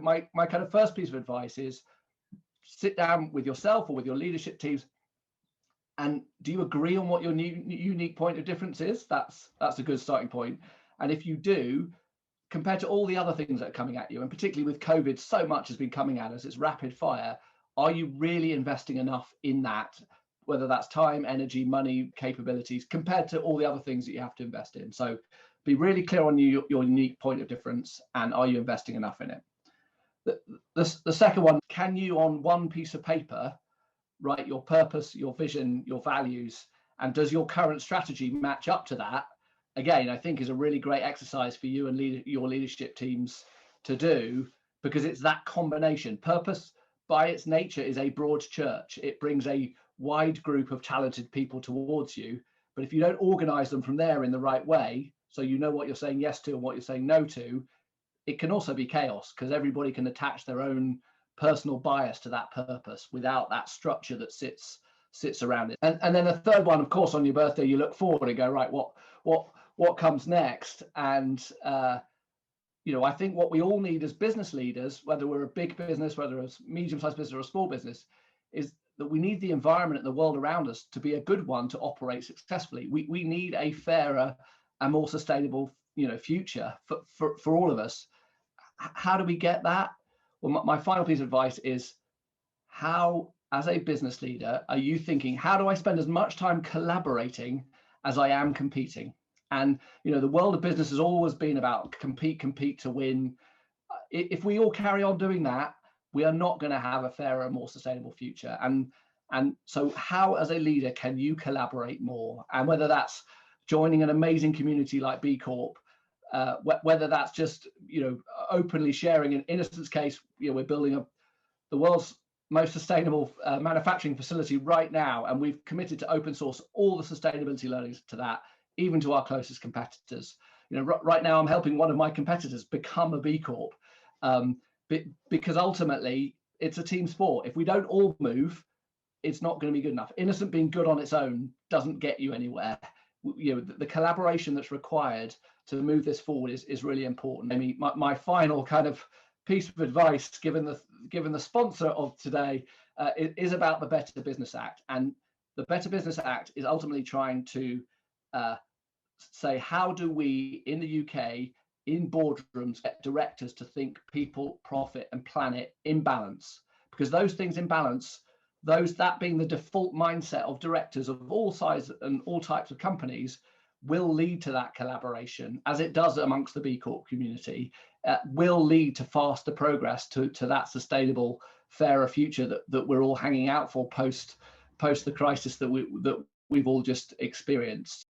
My kind of first piece of advice is sit down with yourself or with your leadership teams, and do you agree on what your unique point of difference is? That's a good starting point. And if you do, compared to all the other things that are coming at you, and particularly with COVID, so much has been coming at us, it's rapid fire. Are you really investing enough in that, whether that's time, energy, money, capabilities, compared to all the other things that you have to invest in? So be really clear on your unique point of difference, and are you investing enough in it? The second one, can you on one piece of paper write your purpose, your vision, your values, and does your current strategy match up to that? Again, I think is a really great exercise for you and your leadership teams to do, because it's that combination. Purpose by its nature is a broad church. It brings a wide group of talented people towards you. But if you don't organize them from there in the right way, so you know what you're saying yes to and what you're saying no to, it can also be chaos, because everybody can attach their own personal bias to that purpose without that structure that sits around it. And then the third one, of course, on your birthday, you look forward and go, right, what comes next? And I think what we all need as business leaders, whether we're a big business, whether it's a medium-sized business or a small business, is that we need the environment and the world around us to be a good one to operate successfully. We need a fairer and more sustainable future for all of us. How do we get that? Well, my final piece of advice is, how, as a business leader, are you thinking, how do I spend as much time collaborating as I am competing? And, the world of business has always been about compete to win. If we all carry on doing that, we are not going to have a fairer, more sustainable future. And so how, as a leader, can you collaborate more? And whether that's joining an amazing community like B Corp, whether that's just openly sharing. In Innocent's case, we're building the world's most sustainable manufacturing facility right now, and we've committed to open source all the sustainability learnings to that, even to our closest competitors. Right now I'm helping one of my competitors become a B Corp, because ultimately it's a team sport. If we don't all move, it's not going to be good enough. Innocent being good on its own doesn't get you anywhere. The collaboration that's required to move this forward is really important. I mean, my final kind of piece of advice, given the sponsor of today, is about the Better Business Act. And the Better Business Act is ultimately trying to say, how do we in the UK, in boardrooms, get directors to think people, profit, and planet in balance? Because those things in balance, that being the default mindset of directors of all sizes and all types of companies, will lead to that collaboration, as it does amongst the B Corp community, will lead to faster progress to that sustainable, fairer future that we're all hanging out for post the crisis that we've all just experienced.